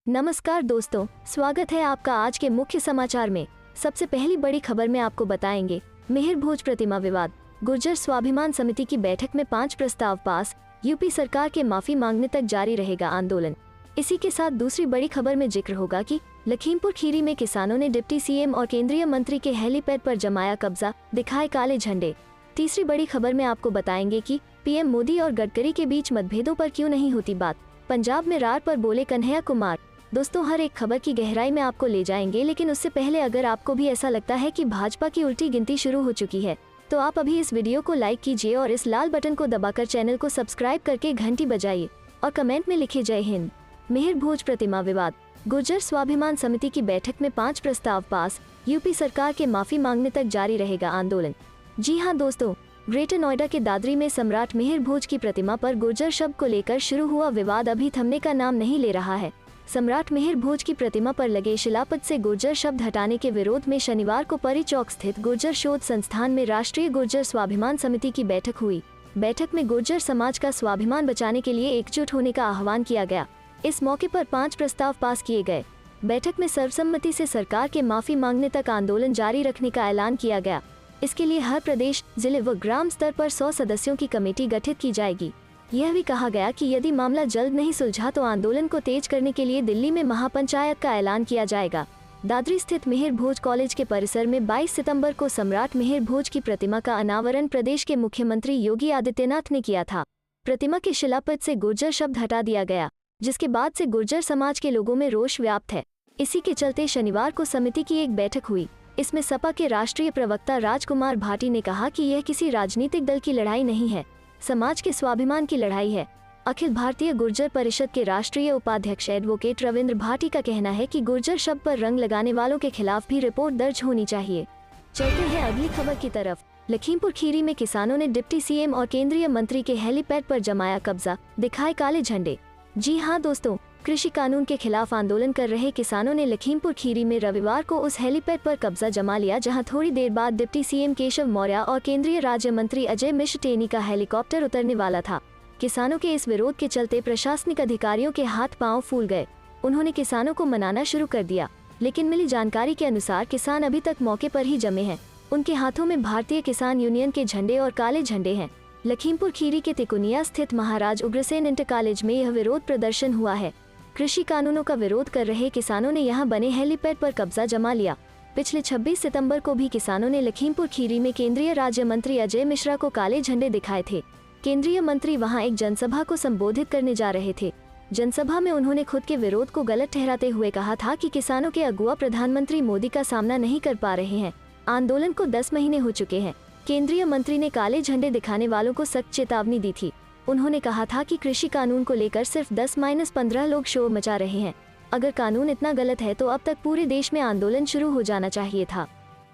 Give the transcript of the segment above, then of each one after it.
नमस्कार दोस्तों, स्वागत है आपका आज के मुख्य समाचार में। सबसे पहली बड़ी खबर में आपको बताएंगे मिहिर भोज प्रतिमा विवाद, गुर्जर स्वाभिमान समिति की बैठक में 5 प्रस्ताव पास, यूपी सरकार के माफी मांगने तक जारी रहेगा आंदोलन। इसी के साथ दूसरी बड़ी खबर में जिक्र होगा कि लखीमपुर खीरी में किसानों ने डिप्टी सीएम और केंद्रीय मंत्री के हेलीपैड पर जमाया कब्जा, दिखाए काले झंडे। तीसरी बड़ी खबर में आपको बताएंगे कि पीएम मोदी और गडकरी के बीच मतभेदों पर क्यों नहीं होती बात, पंजाब में रार पर बोले कन्हैया कुमार। दोस्तों, हर एक खबर की गहराई में आपको ले जाएंगे, लेकिन उससे पहले अगर आपको भी ऐसा लगता है कि भाजपा की उल्टी गिनती शुरू हो चुकी है तो आप अभी इस वीडियो को लाइक कीजिए और इस लाल बटन को दबाकर चैनल को सब्सक्राइब करके घंटी बजाइए और कमेंट में लिखिए जय हिंद। मिहिर भोज प्रतिमा विवाद, गुर्जर स्वाभिमान समिति की बैठक में 5 प्रस्ताव पास, यूपी सरकार के माफी मांगने तक जारी रहेगा आंदोलन। जी हाँ दोस्तों, ग्रेटर नोएडा के दादरी में सम्राट मिहिर भोज की प्रतिमा पर गुर्जर शब्द को लेकर शुरू हुआ विवाद अभी थमने का नाम नहीं ले रहा है। सम्राट मिहिर भोज की प्रतिमा पर लगे शिलापट से गुर्जर शब्द हटाने के विरोध में शनिवार को परी चौक स्थित गुर्जर शोध संस्थान में राष्ट्रीय गुर्जर स्वाभिमान समिति की बैठक हुई। बैठक में गुर्जर समाज का स्वाभिमान बचाने के लिए एकजुट होने का आह्वान किया गया। इस मौके पर 5 प्रस्ताव पास किए गए। बैठक में सर्वसम्मति से सरकार के माफी मांगने तक आंदोलन जारी रखने का ऐलान किया गया। इसके लिए हर प्रदेश, जिले व ग्राम स्तर पर 100 सदस्यों की कमेटी गठित की जाएगी। यह भी कहा गया कि यदि मामला जल्द नहीं सुलझा तो आंदोलन को तेज करने के लिए दिल्ली में महापंचायत का ऐलान किया जाएगा। दादरी स्थित मिहिर भोज कॉलेज के परिसर में 22 सितंबर को सम्राट मिहिर भोज की प्रतिमा का अनावरण प्रदेश के मुख्यमंत्री योगी आदित्यनाथ ने किया था। प्रतिमा के शिलापट से गुर्जर शब्द हटा दिया गया, जिसके बाद से गुर्जर समाज के लोगों में रोष व्याप्त है। इसी के चलते शनिवार को समिति की एक बैठक हुई। इसमें सपा के राष्ट्रीय प्रवक्ता राजकुमार भाटी ने कहा कि यह किसी राजनीतिक दल की लड़ाई नहीं है, समाज के स्वाभिमान की लड़ाई है। अखिल भारतीय गुर्जर परिषद के राष्ट्रीय उपाध्यक्ष एडवोकेट रविंद्र भाटी का कहना है कि गुर्जर शब्द पर रंग लगाने वालों के खिलाफ भी रिपोर्ट दर्ज होनी चाहिए। चलते हैं अगली खबर की तरफ। लखीमपुर खीरी में किसानों ने डिप्टी सीएम और केंद्रीय मंत्री के हेलीपैड पर जमाया कब्जा, दिखाए काले झंडे। जी हाँ दोस्तों, कृषि कानून के खिलाफ आंदोलन कर रहे किसानों ने लखीमपुर खीरी में रविवार को उस हेलीपैड पर कब्जा जमा लिया जहां थोड़ी देर बाद डिप्टी सीएम केशव मौर्य और केंद्रीय राज्य मंत्री अजय मिश्र टेनी का हेलीकॉप्टर उतरने वाला था। किसानों के इस विरोध के चलते प्रशासनिक अधिकारियों के हाथ पांव फूल गए। उन्होंने किसानों को मनाना शुरू कर दिया, लेकिन मिली जानकारी के अनुसार किसान अभी तक मौके पर ही जमे हैं। उनके हाथों में भारतीय किसान यूनियन के झंडे और काले झंडे हैं। लखीमपुर खीरी के तिकुनिया स्थित महाराज उग्रसेन इंटर कॉलेज में यह विरोध प्रदर्शन हुआ है। कृषि कानूनों का विरोध कर रहे किसानों ने यहां बने हेलीपैड पर कब्जा जमा लिया। पिछले 26 सितंबर को भी किसानों ने लखीमपुर खीरी में केंद्रीय राज्य मंत्री अजय मिश्रा को काले झंडे दिखाए थे। केंद्रीय मंत्री वहां एक जनसभा को संबोधित करने जा रहे थे। जनसभा में उन्होंने खुद के विरोध को गलत ठहराते हुए कहा था कि किसानों के अगुआ प्रधानमंत्री मोदी का सामना नहीं कर पा रहे हैं। आंदोलन को 10 महीने हो चुके हैं। केंद्रीय मंत्री ने काले झंडे दिखाने वालों को सख्त चेतावनी दी थी। उन्होंने कहा था कि कृषि कानून को लेकर सिर्फ 10-15 लोग शोर मचा रहे हैं। अगर कानून इतना गलत है तो अब तक पूरे देश में आंदोलन शुरू हो जाना चाहिए था।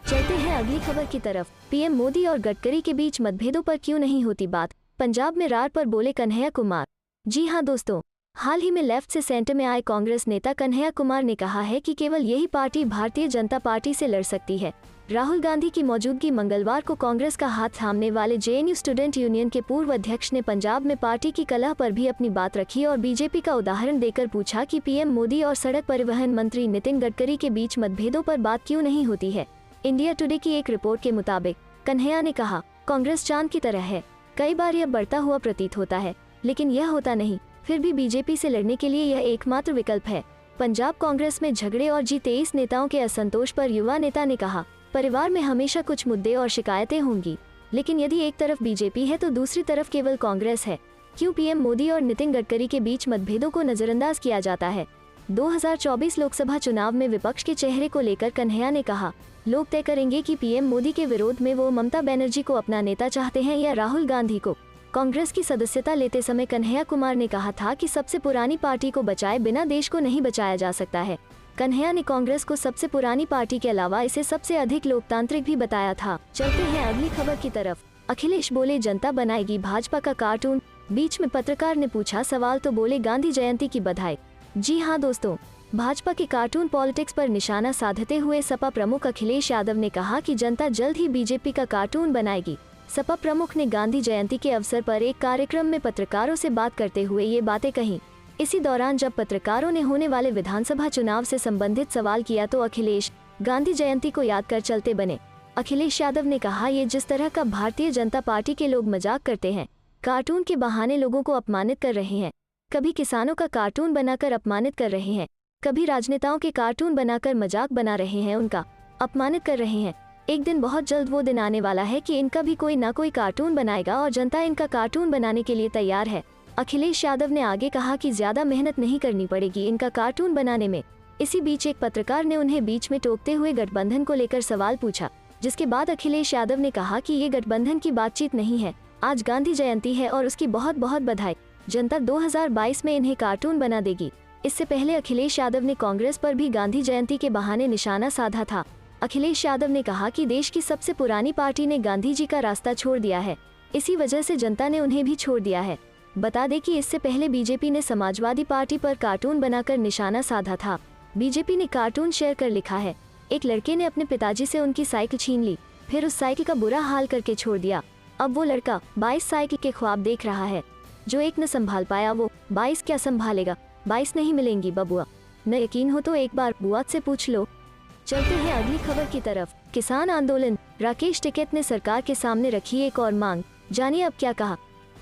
चलते हैं अगली खबर की तरफ। पीएम मोदी और गडकरी के बीच मतभेदों पर क्यों नहीं होती बात, पंजाब में रार पर बोले कन्हैया कुमार। जी हाँ दोस्तों, हाल ही में लेफ्ट से सेंटर में आए कांग्रेस नेता कन्हैया कुमार ने कहा है कि केवल यही पार्टी भारतीय जनता पार्टी से लड़ सकती है। राहुल गांधी की मौजूदगी मंगलवार को कांग्रेस का हाथ थामने वाले जेएनयू स्टूडेंट यूनियन के पूर्व अध्यक्ष ने पंजाब में पार्टी की कलह पर भी अपनी बात रखी और बीजेपी का उदाहरण देकर पूछा कि पीएम मोदी और सड़क परिवहन मंत्री नितिन गडकरी के बीच मतभेदों पर बात क्यों नहीं होती है। इंडिया टुडे की एक रिपोर्ट के मुताबिक कन्हैया ने कहा, कांग्रेस चांद की तरह है, कई बार यह बढ़ता हुआ प्रतीत होता है, लेकिन यह होता नहीं। फिर भी बीजेपी से लड़ने के लिए यह एकमात्र विकल्प है। पंजाब कांग्रेस में झगड़े और G23 नेताओं के असंतोष पर युवा नेता ने कहा, परिवार में हमेशा कुछ मुद्दे और शिकायतें होंगी, लेकिन यदि एक तरफ बीजेपी है तो दूसरी तरफ केवल कांग्रेस है। क्यों पीएम मोदी और नितिन गडकरी के बीच मतभेदों को नजरअंदाज किया जाता है। 2024 लोकसभा चुनाव में विपक्ष के चेहरे को लेकर कन्हैया ने कहा, लोग तय करेंगे कि पीएम मोदी के विरोध में वो ममता बनर्जी को अपना नेता चाहते हैं या राहुल गांधी को। कांग्रेस की सदस्यता लेते समय कन्हैया कुमार ने कहा था कि सबसे पुरानी पार्टी को बचाए बिना देश को नहीं बचाया जा सकता है। कन्हैया ने कांग्रेस को सबसे पुरानी पार्टी के अलावा इसे सबसे अधिक लोकतांत्रिक भी बताया था। चलते हैं अगली खबर की तरफ। अखिलेश बोले जनता बनाएगी भाजपा का कार्टून, बीच में पत्रकार ने पूछा सवाल तो बोले गांधी जयंती की बधाई। जी हाँ दोस्तों, भाजपा के कार्टून पॉलिटिक्स पर निशाना साधते हुए सपा प्रमुख अखिलेश यादव ने कहा कि जनता जल्द ही बीजेपी का कार्टून बनाएगी। सपा प्रमुख ने गांधी जयंती के अवसर पर एक कार्यक्रम में पत्रकारों से बात करते हुए ये बातें कही। इसी दौरान जब पत्रकारों ने होने वाले विधानसभा चुनाव से संबंधित सवाल किया तो अखिलेश गांधी जयंती को याद कर चलते बने। अखिलेश यादव ने कहा, ये जिस तरह का भारतीय जनता पार्टी के लोग मजाक करते हैं, कार्टून के बहाने लोगों को अपमानित कर रहे हैं, कभी किसानों का कार्टून बनाकर अपमानित कर रहे हैं, कभी राजनेताओं के कार्टून बनाकर मजाक बना रहे हैं, उनका अपमानित कर रहे हैं। एक दिन बहुत जल्द वो दिन आने वाला है कि इनका भी कोई ना कोई कार्टून बनाएगा और जनता इनका कार्टून बनाने के लिए तैयार है। अखिलेश यादव ने आगे कहा कि ज्यादा मेहनत नहीं करनी पड़ेगी इनका कार्टून बनाने में। इसी बीच एक पत्रकार ने उन्हें बीच में टोकते हुए गठबंधन को लेकर सवाल पूछा, जिसके बाद अखिलेश यादव ने कहा कि ये गठबंधन की बातचीत नहीं है, आज गांधी जयंती है और उसकी बहुत बहुत बधाई। जनता 2022 में इन्हें कार्टून बना देगी। इससे पहले अखिलेश यादव ने कांग्रेस पर भी गांधी जयंती के बहाने निशाना साधा था। अखिलेश यादव ने कहा कि देश की सबसे पुरानी पार्टी ने गांधी जी का रास्ता छोड़ दिया है, इसी वजह से जनता ने उन्हें भी छोड़ दिया है। बता दें कि इससे पहले बीजेपी ने समाजवादी पार्टी पर कार्टून बनाकर निशाना साधा था। बीजेपी ने कार्टून शेयर कर लिखा है, एक लड़के ने अपने पिताजी से उनकी साइकिल छीन ली, फिर उस साइकिल का बुरा हाल करके छोड़ दिया। अब वो लड़का 22 साइकिल के ख्वाब देख रहा है, जो एक न संभाल पाया वो 22 क्या संभालेगा, 22 नहीं मिलेंगी बबुआ। न यकीन हो तो एक बार बुआ से पूछ लो। चलते हैं अगली खबर की तरफ। किसान आंदोलन, राकेश टिकैत ने सरकार के सामने रखी एक और मांग, जानिए अब क्या कहा।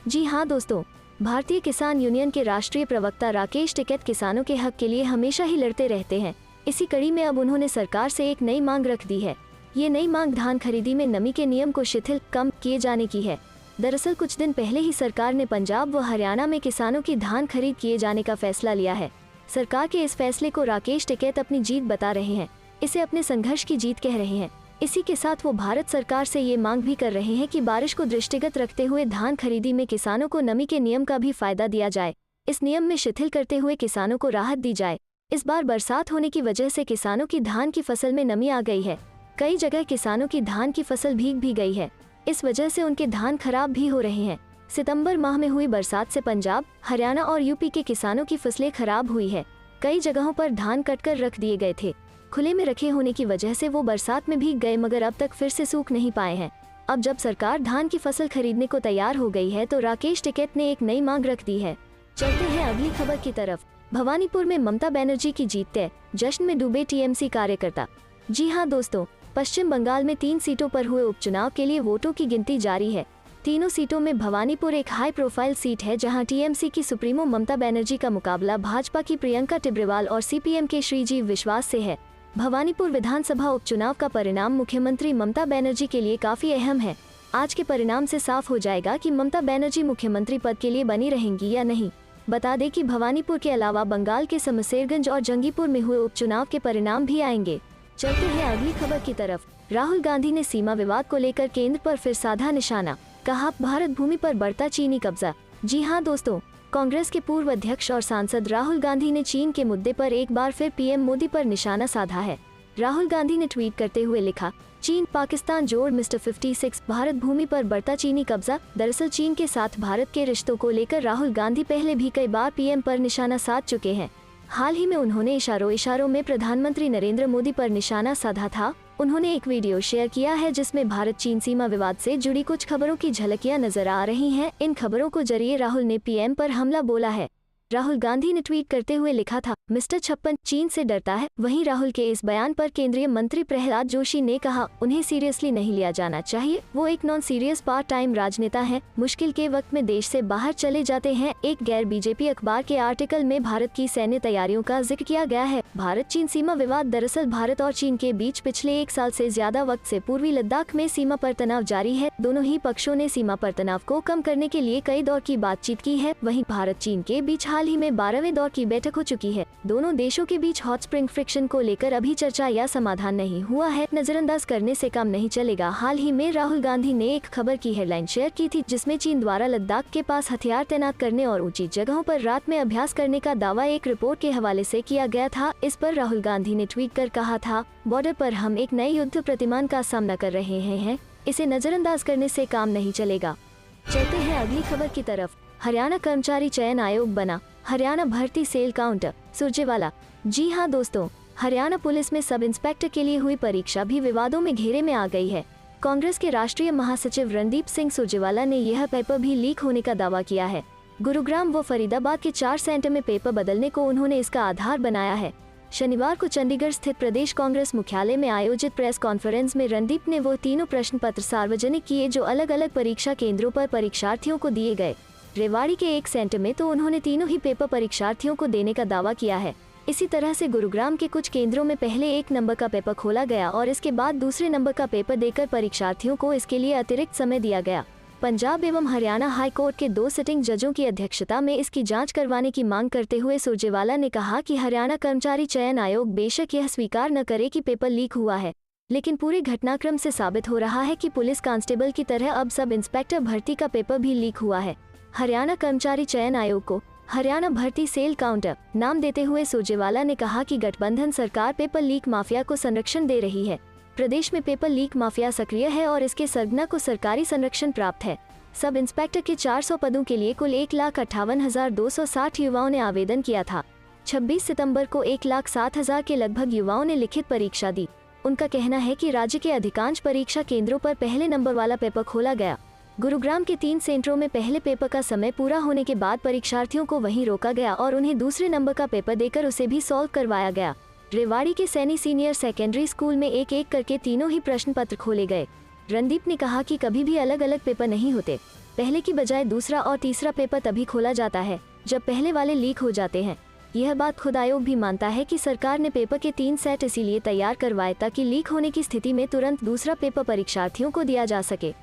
जी हाँ दोस्तों, भारतीय किसान यूनियन के राष्ट्रीय प्रवक्ता राकेश टिकैत किसानों के हक के लिए हमेशा ही लड़ते रहते हैं। इसी कड़ी में अब उन्होंने सरकार से एक नई मांग रख दी है। ये नई मांग धान खरीदी में नमी के नियम को शिथिल कम किए जाने की है। दरअसल कुछ दिन पहले ही सरकार ने पंजाब व हरियाणा में किसानों की धान खरीद किए जाने का फैसला लिया है। सरकार के इस फैसले को राकेश टिकैत अपनी जीत बता रहे हैं, इसे अपने संघर्ष की जीत कह रहे हैं। इसी के साथ वो भारत सरकार से ये मांग भी कर रहे हैं कि बारिश को दृष्टिगत रखते हुए धान खरीदी में किसानों को नमी के नियम का भी फायदा दिया जाए। इस नियम में शिथिल करते हुए किसानों को राहत दी जाए। इस बार बरसात होने की वजह से किसानों की धान की फसल में नमी आ गई है। कई जगह किसानों की धान की फसल भीग भी गई है, इस वजह से उनके धान खराब भी हो रहे हैं। सितंबर माह में हुई बरसात से पंजाब, हरियाणा और यूपी के किसानों की फसलें खराब हुई है। कई जगहों पर धान कटकर रख दिए गए थे, खुले में रखे होने की वजह से वो बरसात में भीग गए, मगर अब तक फिर से सूख नहीं पाए हैं। अब जब सरकार धान की फसल खरीदने को तैयार हो गई है तो राकेश टिकैत ने एक नई मांग रख दी है। चलते हैं अगली खबर की तरफ। भवानीपुर में ममता बनर्जी की जीत तय, जश्न में डूबे टीएमसी कार्यकर्ता। जी हाँ दोस्तों, पश्चिम बंगाल में 3 सीटों पर हुए उपचुनाव के लिए वोटों की गिनती जारी है। तीनों सीटों में भवानीपुर एक हाई प्रोफाइल सीट है, जहां टीएमसी की सुप्रीमो ममता बनर्जी का मुकाबला भाजपा की प्रियंका टिब्रेवाल और सीपीएम के श्रीजीव विश्वास से है। भवानीपुर विधानसभा उपचुनाव का परिणाम मुख्यमंत्री ममता बनर्जी के लिए काफी अहम है। आज के परिणाम से साफ हो जाएगा कि ममता बनर्जी मुख्यमंत्री पद के लिए बनी रहेंगी या नहीं। बता दें कि भवानीपुर के अलावा बंगाल के समशेरगंज और जंगीपुर में हुए उपचुनाव के परिणाम भी आएंगे। चलते हैं अगली खबर की तरफ। राहुल गांधी ने सीमा विवाद को लेकर केंद्र पर फिर साधा निशाना, कहा भारत भूमि पर बढ़ता चीनी कब्जा। जी हाँ दोस्तों, कांग्रेस के पूर्व अध्यक्ष और सांसद राहुल गांधी ने चीन के मुद्दे पर एक बार फिर पीएम मोदी पर निशाना साधा है। राहुल गांधी ने ट्वीट करते हुए लिखा, चीन पाकिस्तान जोड़ मिस्टर 56, भारत भूमि पर बढ़ता चीनी कब्जा। दरअसल चीन के साथ भारत के रिश्तों को लेकर राहुल गांधी पहले भी कई बार पीएम पर निशाना साध चुके हैं। हाल ही में उन्होंने इशारों में प्रधानमंत्री नरेंद्र मोदी पर निशाना साधा था। उन्होंने एक वीडियो शेयर किया है जिसमें भारत चीन सीमा विवाद से जुड़ी कुछ खबरों की झलकियां नजर आ रही हैं। इन खबरों को जरिए राहुल ने पीएम पर हमला बोला है। राहुल गांधी ने ट्वीट करते हुए लिखा था, मिस्टर 56 चीन से डरता है। वहीं राहुल के इस बयान पर केंद्रीय मंत्री प्रहलाद जोशी ने कहा, उन्हें सीरियसली नहीं लिया जाना चाहिए, वो एक नॉन सीरियस पार्ट टाइम राजनेता हैं, मुश्किल के वक्त में देश से बाहर चले जाते हैं। एक गैर बीजेपी अखबार के आर्टिकल में भारत की सैन्य तैयारियों का जिक्र किया गया है। भारत चीन सीमा विवाद, दरअसल भारत और चीन के बीच पिछले 1 साल से ज्यादा वक्त से पूर्वी लद्दाख में सीमा पर तनाव जारी है। दोनों ही पक्षों ने सीमा पर तनाव को कम करने के लिए कई दौर की बातचीत की है। वहीं भारत चीन के बीच हाल ही में 12वें दौर की बैठक हो चुकी है। दोनों देशों के बीच हॉट स्प्रिंग फ्रिक्शन को लेकर अभी चर्चा या समाधान नहीं हुआ है। नजरअंदाज करने से काम नहीं चलेगा। हाल ही में राहुल गांधी ने एक खबर की हेडलाइन शेयर की थी जिसमें चीन द्वारा लद्दाख के पास हथियार तैनात करने और ऊंची जगहों पर रात में अभ्यास करने का दावा एक रिपोर्ट के हवाले से किया गया था। इस पर राहुल गांधी ने ट्वीट कर कहा था, बॉर्डर पर हम एक नए युद्ध प्रतिमान का सामना कर रहे हैं, इसे नजरअंदाज करने से काम नहीं चलेगा। चलते हैं अगली खबर की तरफ। हरियाणा कर्मचारी चयन आयोग बना, हरियाणा भर्ती सेल काउंटर। सुरजेवाला। जी हाँ दोस्तों, हरियाणा पुलिस में सब इंस्पेक्टर के लिए हुई परीक्षा भी विवादों में घेरे में आ गई है। कांग्रेस के राष्ट्रीय महासचिव रणदीप सिंह सुरजेवाला ने यह पेपर भी लीक होने का दावा किया है। गुरुग्राम व फरीदाबाद के 4 सेंटर में पेपर बदलने को उन्होंने इसका आधार बनाया है। शनिवार को चंडीगढ़ स्थित प्रदेश कांग्रेस मुख्यालय में आयोजित प्रेस कॉन्फ्रेंस में रणदीप ने वो तीनों प्रश्न पत्र सार्वजनिक किए जो अलग अलग परीक्षा केंद्रों पर परीक्षार्थियों को दिए गए। रेवाड़ी के एक सेंटर में तो उन्होंने तीनों ही पेपर परीक्षार्थियों को देने का दावा किया है। इसी तरह से गुरुग्राम के कुछ केंद्रों में पहले 1 नंबर का पेपर खोला गया और इसके बाद दूसरे नंबर का पेपर देकर परीक्षार्थियों को इसके लिए अतिरिक्त समय दिया गया। पंजाब एवं हरियाणा हाई कोर्ट के 2 सिटिंग जजों की अध्यक्षता में इसकी जांच करवाने की मांग करते हुए सुरजेवाला ने कहा कि हरियाणा कर्मचारी चयन आयोग बेशक यह स्वीकार न करे कि पेपर लीक हुआ है, लेकिन पूरे घटनाक्रम से साबित हो रहा है कि पुलिस कांस्टेबल की तरह अब सब इंस्पेक्टर भर्ती का पेपर भी लीक हुआ है। हरियाणा कर्मचारी चयन आयोग को हरियाणा भर्ती सेल काउंटर नाम देते हुए सुरजेवाला ने कहा कि गठबंधन सरकार पेपर लीक माफिया को संरक्षण दे रही है। प्रदेश में पेपर लीक माफिया सक्रिय है और इसके सरगना को सरकारी संरक्षण प्राप्त है। सब इंस्पेक्टर के 400 पदों के लिए कुल 1,58,260 युवाओं ने आवेदन किया था। 26 सितंबर को 1,07,000 के लगभग युवाओं ने लिखित परीक्षा दी। उनका कहना है कि राज्य के अधिकांश परीक्षा केंद्रों पर पहले नंबर वाला पेपर खोला गया। गुरुग्राम के 3 सेंटरों में पहले पेपर का समय पूरा होने के बाद परीक्षार्थियों को वहीं रोका गया और उन्हें दूसरे नंबर का पेपर देकर उसे भी सॉल्व करवाया गया। रेवाड़ी के सैनी सीनियर सेकेंडरी स्कूल में एक एक करके तीनों ही प्रश्न पत्र खोले गए। रणदीप ने कहा कि कभी भी अलग अलग पेपर नहीं होते, पहले की बजाय दूसरा और तीसरा पेपर तभी खोला जाता है जब पहले वाले लीक हो जाते हैं। यह बात खुद आयोग भी मानता है कि सरकार ने पेपर के 3 सेट इसीलिए तैयार करवाए ताकि लीक होने की स्थिति में तुरंत दूसरा पेपर परीक्षार्थियों को दिया जा सके।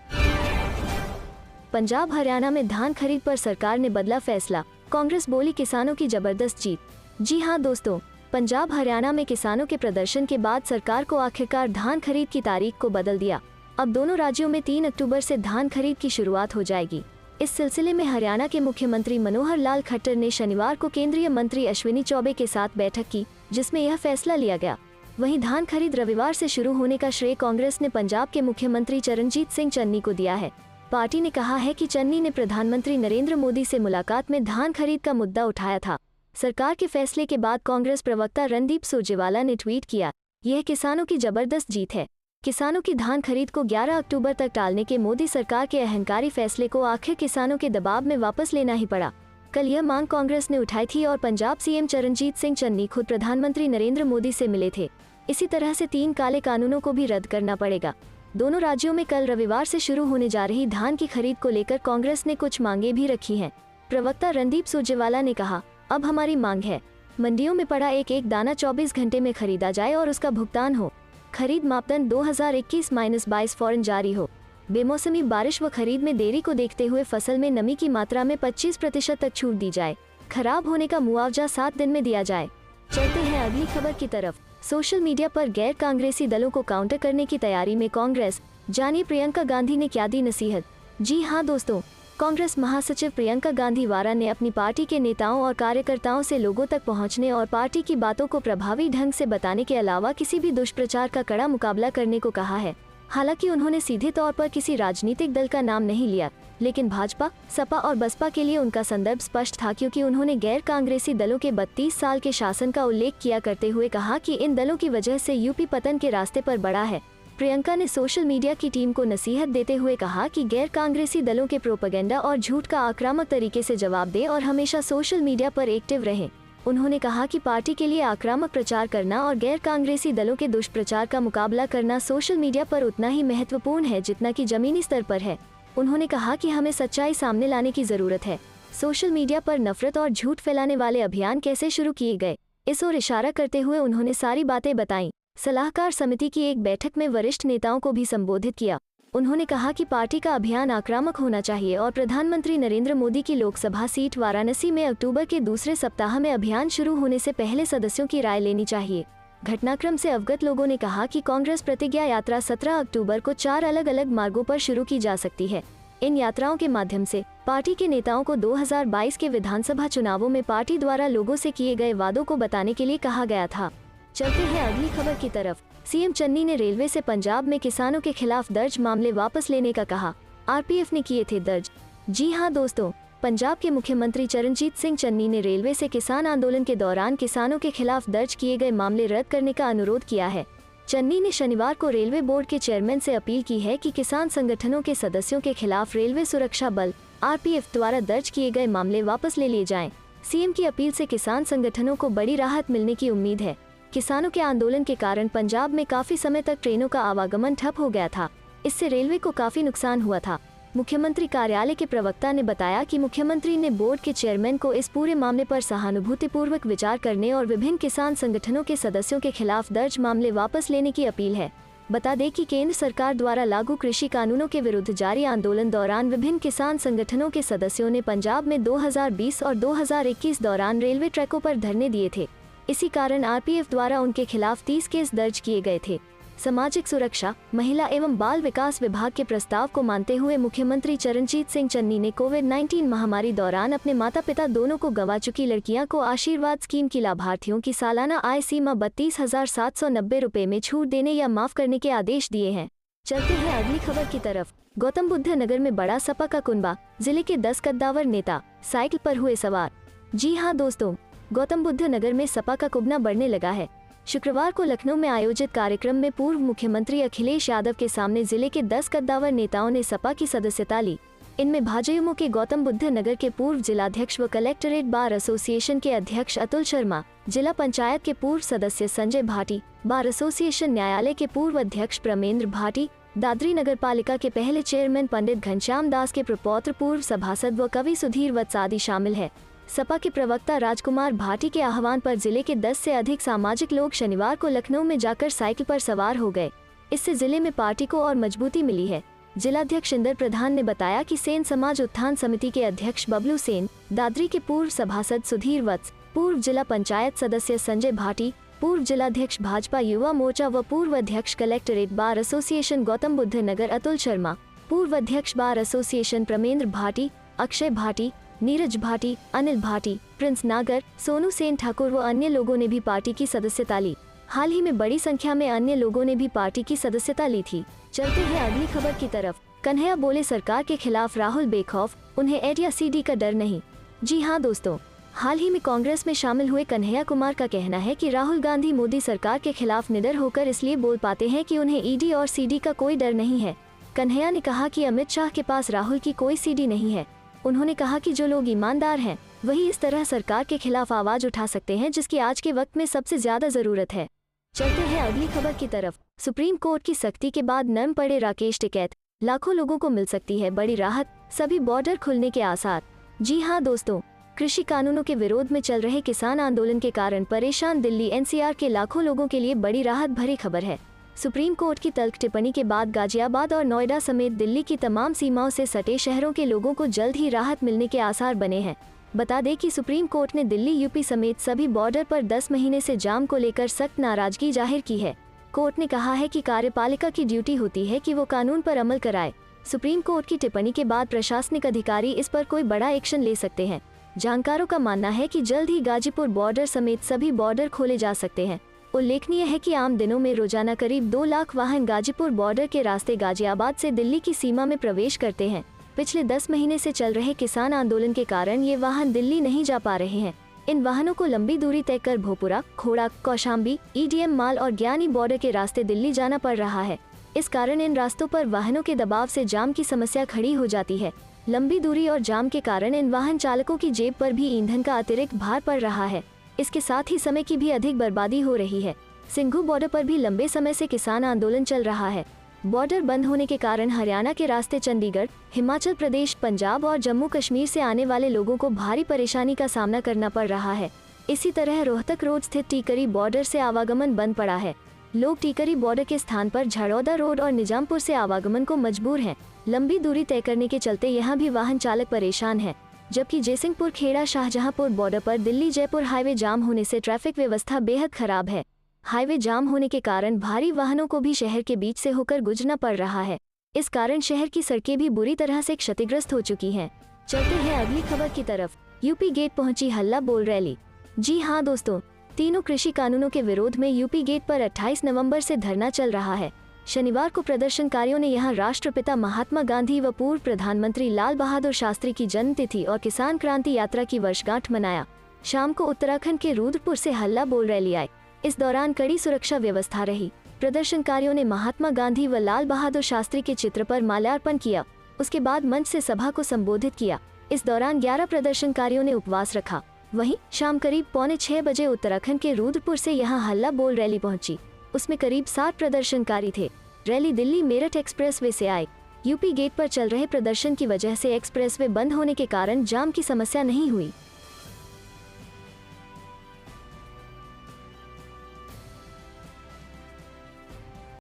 पंजाब हरियाणा में धान खरीद पर सरकार ने बदला फैसला, कांग्रेस बोली किसानों की जबरदस्त जीत। जी हां दोस्तों, पंजाब हरियाणा में किसानों के प्रदर्शन के बाद सरकार को आखिरकार धान खरीद की तारीख को बदल दिया। अब दोनों राज्यों में 3 अक्टूबर से धान खरीद की शुरुआत हो जाएगी। इस सिलसिले में हरियाणा के मुख्यमंत्री मनोहर लाल खट्टर ने शनिवार को केंद्रीय मंत्री अश्विनी चौबे के साथ बैठक की, जिसमें यह फैसला लिया गया। वहीं धान खरीद रविवार से शुरू होने का श्रेय कांग्रेस ने पंजाब के मुख्यमंत्री चरणजीत सिंह चन्नी को दिया है। पार्टी ने कहा है कि चन्नी ने प्रधानमंत्री नरेंद्र मोदी से मुलाकात में धान खरीद का मुद्दा उठाया था। सरकार के फैसले के बाद कांग्रेस प्रवक्ता रणदीप सुरजेवाला ने ट्वीट किया, यह किसानों की जबरदस्त जीत है। किसानों की धान खरीद को 11 अक्टूबर तक टालने के मोदी सरकार के अहंकारी फैसले को आखिर किसानों के दबाव में वापस लेना ही पड़ा। कल यह मांग कांग्रेस ने उठाई थी और पंजाब सीएम चरणजीत सिंह चन्नी खुद प्रधानमंत्री नरेंद्र मोदी से मिले थे। इसी तरह से 3 काले कानूनों को भी रद्द करना पड़ेगा। दोनों राज्यों में कल रविवार से शुरू होने जा रही धान की खरीद को लेकर कांग्रेस ने कुछ मांगे भी रखी हैं। प्रवक्ता रणदीप सुरजेवाला ने कहा, अब हमारी मांग है, मंडियों में पड़ा एक एक दाना 24 घंटे में खरीदा जाए और उसका भुगतान हो। खरीद मापदंड 2021-22 फौरन जारी हो। बेमौसमी बारिश व खरीद में देरी को देखते हुए फसल में नमी की मात्रा में 25% तक छूट दी जाए। खराब होने का मुआवजा 7 दिन में दिया जाए। चलते हैं अगली खबर की तरफ। सोशल मीडिया पर गैर कांग्रेसी दलों को काउंटर करने की तैयारी में कांग्रेस, जानिए प्रियंका गांधी ने क्या दी नसीहत। जी हां दोस्तों, कांग्रेस महासचिव प्रियंका गांधी वारा ने अपनी पार्टी के नेताओं और कार्यकर्ताओं से लोगों तक पहुंचने और पार्टी की बातों को प्रभावी ढंग से बताने के अलावा किसी भी दुष्प्रचार का कड़ा मुकाबला करने को कहा है। हालांकि उन्होंने सीधे तौर पर किसी राजनीतिक दल का नाम नहीं लिया, लेकिन भाजपा, सपा और बसपा के लिए उनका संदर्भ स्पष्ट था, क्योंकि उन्होंने गैर कांग्रेसी दलों के 32 साल के शासन का उल्लेख किया करते हुए कहा कि इन दलों की वजह से यूपी पतन के रास्ते पर बढ़ा है। प्रियंका ने सोशल मीडिया की टीम को नसीहत देते हुए कहा कि गैर कांग्रेसी दलों के प्रोपेगेंडा और झूठ का आक्रामक तरीके से जवाब दें और हमेशा सोशल मीडिया पर एक्टिव रहें। उन्होंने कहा कि पार्टी के लिए आक्रामक प्रचार करना और गैर कांग्रेसी दलों के दुष्प्रचार का मुकाबला करना सोशल मीडिया पर उतना ही महत्वपूर्ण है जितना कि जमीनी स्तर पर है। उन्होंने कहा कि हमें सच्चाई सामने लाने की जरूरत है। सोशल मीडिया पर नफरत और झूठ फैलाने वाले अभियान कैसे शुरू किए गए, इस ओर इशारा करते हुए उन्होंने सारी बातें बताईं। सलाहकार समिति की एक बैठक में वरिष्ठ नेताओं को भी संबोधित किया। उन्होंने कहा कि पार्टी का अभियान आक्रामक होना चाहिए और प्रधानमंत्री नरेंद्र मोदी की लोकसभा सीट वाराणसी में अक्टूबर के दूसरे सप्ताह में अभियान शुरू होने से पहले सदस्यों की राय लेनी चाहिए। घटनाक्रम से अवगत लोगों ने कहा कि कांग्रेस प्रतिज्ञा यात्रा 17 अक्टूबर को 4 अलग अलग मार्गों पर शुरू की जा सकती है। इन यात्राओं के माध्यम से पार्टी के नेताओं को 2022 के विधानसभा चुनावों में पार्टी द्वारा लोगों से किए गए वादों को बताने के लिए कहा गया था। चलते हैं अगली खबर की तरफ। सीएम चन्नी ने रेलवे से पंजाब में किसानों के खिलाफ दर्ज मामले वापस लेने का कहा। आरपीएफ ने किए थे दर्ज। जी हां दोस्तों, पंजाब के मुख्यमंत्री चरणजीत सिंह चन्नी ने रेलवे से किसान आंदोलन के दौरान किसानों के खिलाफ दर्ज किए गए मामले रद्द करने का अनुरोध किया है। चन्नी ने शनिवार को रेलवे बोर्ड के चेयरमैन से अपील की है कि किसान संगठनों के सदस्यों के खिलाफ रेलवे सुरक्षा बल आरपीएफ द्वारा दर्ज किए गए मामले वापस ले लिए जाएं। सीएम की अपील से किसान संगठनों को बड़ी राहत मिलने की उम्मीद है। किसानों के आंदोलन के कारण पंजाब में काफी समय तक ट्रेनों का आवागमन ठप हो गया था। इससे रेलवे को काफी नुकसान हुआ था। मुख्यमंत्री कार्यालय के प्रवक्ता ने बताया कि मुख्यमंत्री ने बोर्ड के चेयरमैन को इस पूरे मामले पर सहानुभूतिपूर्वक विचार करने और विभिन्न किसान संगठनों के सदस्यों के खिलाफ दर्ज मामले वापस लेने की अपील है। बता दें कि केंद्र सरकार द्वारा लागू कृषि कानूनों के विरुद्ध जारी आंदोलन दौरान विभिन्न किसान संगठनों के सदस्यों ने पंजाब में 2020 और 2021 दौरान रेलवे ट्रैकों पर धरने दिए थे। इसी कारण आरपीएफ द्वारा उनके खिलाफ 30 केस दर्ज किए गए थे। सामाजिक सुरक्षा, महिला एवं बाल विकास विभाग के प्रस्ताव को मानते हुए मुख्यमंत्री चरणजीत सिंह चन्नी ने कोविड-19 महामारी दौरान अपने माता पिता दोनों को गंवा चुकी लड़कियां को आशीर्वाद स्कीम की लाभार्थियों की सालाना आय सीमा 32,790 रुपए में छूट देने या माफ करने के आदेश दिए हैं। चलते हैं अगली खबर की तरफ। गौतम बुद्ध नगर में बड़ा सपा का कुनबा, जिले के 10 कद्दावर नेता साइकिल पर हुए सवार। जी हाँ दोस्तों, गौतम बुद्ध नगर में सपा का कुबना बढ़ने लगा है। शुक्रवार को लखनऊ में आयोजित कार्यक्रम में पूर्व मुख्यमंत्री अखिलेश यादव के सामने जिले के 10 कद्दावर नेताओं ने सपा की सदस्यता ली। इनमें भाजयुमो के गौतम बुद्ध नगर के पूर्व जिलाध्यक्ष व कलेक्टरेट बार एसोसिएशन के अध्यक्ष अतुल शर्मा, जिला पंचायत के पूर्व सदस्य संजय भाटी, बार एसोसिएशन न्यायालय के पूर्व अध्यक्ष प्रमेंद्र भाटी, दादरी नगर पालिका के पहले चेयरमैन पंडित घनश्याम दास के प्रपौत्र पूर्व सभासद व कवि सुधीर वत्स आदि शामिल है। सपा के प्रवक्ता राजकुमार भाटी के आह्वान पर जिले के 10 से अधिक सामाजिक लोग शनिवार को लखनऊ में जाकर साइकिल पर सवार हो गए। इससे जिले में पार्टी को और मजबूती मिली है। जिलाध्यक्ष इंदर प्रधान ने बताया कि सेन समाज उत्थान समिति के अध्यक्ष बबलू सेन, दादरी के पूर्व सभासद सुधीर वत्स, पूर्व जिला पंचायत सदस्य संजय भाटी, पूर्व जिलाध्यक्ष भाजपा युवा मोर्चा व पूर्व अध्यक्ष collectorate bar association Gautam Buddh Nagar Atul Sharma, पूर्व अध्यक्ष bar association Pramendra Bhati, Akshay Bhati, Neeraj Bhati, Anil Bhati, Prince Nagar, Sonu Sen Thakur व अन्य लोगों ने भी पार्टी की सदस्यता ली। हाल ही में बड़ी संख्या में अन्य लोगों ने भी पार्टी की सदस्यता ली थी। चलते हैं अगली खबर की तरफ। कन्हैया बोले सरकार के खिलाफ राहुल बेखौफ, उन्हें एड या सीडी का डर नहीं। जी हाँ दोस्तों, हाल ही में कांग्रेस में शामिल हुए कन्हैया कुमार का कहना है कि राहुल गांधी मोदी सरकार के खिलाफ निडर होकर इसलिए बोल पाते हैं कि उन्हें ईडी और सीडी का कोई डर नहीं है। कन्हैया ने कहा कि अमित शाह के पास राहुल की कोई सीडी नहीं है। उन्होंने कहा कि जो लोग ईमानदार हैं वही इस तरह सरकार के खिलाफ आवाज उठा सकते हैं, जिसकी आज के वक्त में सबसे ज्यादा जरूरत है। चलते हैं अगली खबर की तरफ। सुप्रीम कोर्ट की सख्ती के बाद नरम पड़े राकेश टिकैत, लाखों लोगों को मिल सकती है बड़ी राहत, सभी बॉर्डर खुलने के आसार। जी हाँ दोस्तों, कृषि कानूनों के विरोध में चल रहे किसान आंदोलन के कारण परेशान दिल्ली एनसीआर के लाखों लोगों के लिए बड़ी राहत भरी खबर है। सुप्रीम कोर्ट की तल्ख टिप्पणी के बाद गाजियाबाद और नोएडा समेत दिल्ली की तमाम सीमाओं से सटे शहरों के लोगों को जल्द ही राहत मिलने के आसार बने हैं। बता दें कि सुप्रीम कोर्ट ने दिल्ली यूपी समेत सभी बॉर्डर पर 10 महीने से जाम को लेकर सख्त नाराजगी जाहिर की है। कोर्ट ने कहा है कि कार्यपालिका की ड्यूटी होती है कि वो कानून पर अमल कराए। सुप्रीम कोर्ट की टिप्पणी के बाद प्रशासनिक अधिकारी इस पर कोई बड़ा एक्शन ले सकते हैं। जानकारों का मानना है कि जल्द ही गाजीपुर बॉर्डर समेत सभी बॉर्डर खोले जा सकते हैं। उल्लेखनीय है कि आम दिनों में रोजाना करीब 2 लाख वाहन गाजीपुर बॉर्डर के रास्ते गाजियाबाद से दिल्ली की सीमा में प्रवेश करते हैं। पिछले 10 महीने से चल रहे किसान आंदोलन के कारण ये वाहन दिल्ली नहीं जा पा रहे हैं। इन वाहनों को लंबी दूरी तय कर भोपुरा, खोड़ा, कौशाम्बी, ईडीएम माल और ज्ञानी बॉर्डर के रास्ते दिल्ली जाना पड़ रहा है। इस कारण इन रास्तों पर वाहनों के दबाव से जाम की समस्या खड़ी हो जाती है। लंबी दूरी और जाम के कारण इन वाहन चालकों की जेब पर भी ईंधन का अतिरिक्त भार पड़ रहा है। इसके साथ ही समय की भी अधिक बर्बादी हो रही है। सिंघू बॉर्डर पर भी लंबे समय से किसान आंदोलन चल रहा है। बॉर्डर बंद होने के कारण हरियाणा के रास्ते चंडीगढ़, हिमाचल प्रदेश, पंजाब और जम्मू कश्मीर से आने वाले लोगों को भारी परेशानी का सामना करना पड़ रहा है। इसी तरह रोहतक रोड स्थित टीकरी बॉर्डर से आवागमन बंद पड़ा है। लोग टीकरी बॉर्डर के स्थान पर झड़ौदा रोड और निजामपुर से आवागमन को मजबूर हैं। लंबी दूरी तय करने के चलते यहाँ भी वाहन चालक परेशान है। जबकि जयसिंहपुर खेड़ा शाहजहांपुर बॉर्डर पर दिल्ली जयपुर हाईवे जाम होने से ट्रैफिक व्यवस्था बेहद खराब है। हाईवे जाम होने के कारण भारी वाहनों को भी शहर के बीच से होकर गुजरना पड़ रहा है। इस कारण शहर की सड़कें भी बुरी तरह से क्षतिग्रस्त हो चुकी हैं। चलते हैं अगली खबर की तरफ। यूपी गेट पहुंची हल्ला बोल रैली। जी हाँ दोस्तों, तीनों कृषि कानूनों के विरोध में यूपी गेट पर 28 नवंबर से धरना चल रहा है। शनिवार को प्रदर्शनकारियों ने यहां राष्ट्रपिता महात्मा गांधी व पूर्व प्रधानमंत्री लाल बहादुर शास्त्री की जन्मतिथि और किसान क्रांति यात्रा की वर्षगांठ मनाया। शाम को उत्तराखंड के रुद्रपुर से हल्ला बोल रैली आई। इस दौरान कड़ी सुरक्षा व्यवस्था रही। प्रदर्शनकारियों ने महात्मा गांधी व लाल बहादुर शास्त्री के चित्र पर माल्यार्पण किया। उसके बाद मंच से सभा को संबोधित किया। इस दौरान 11 प्रदर्शनकारियों ने उपवास रखा। वहीं शाम करीब 5:45 बजे उत्तराखंड के रुद्रपुर से यहां हल्ला बोल रैली पहुंची। उसमें करीब 60 प्रदर्शनकारी थे। रैली दिल्ली मेरठ एक्सप्रेसवे से आए। यूपी गेट पर चल रहे प्रदर्शन की वजह से एक्सप्रेसवे बंद होने के कारण जाम की समस्या नहीं हुई।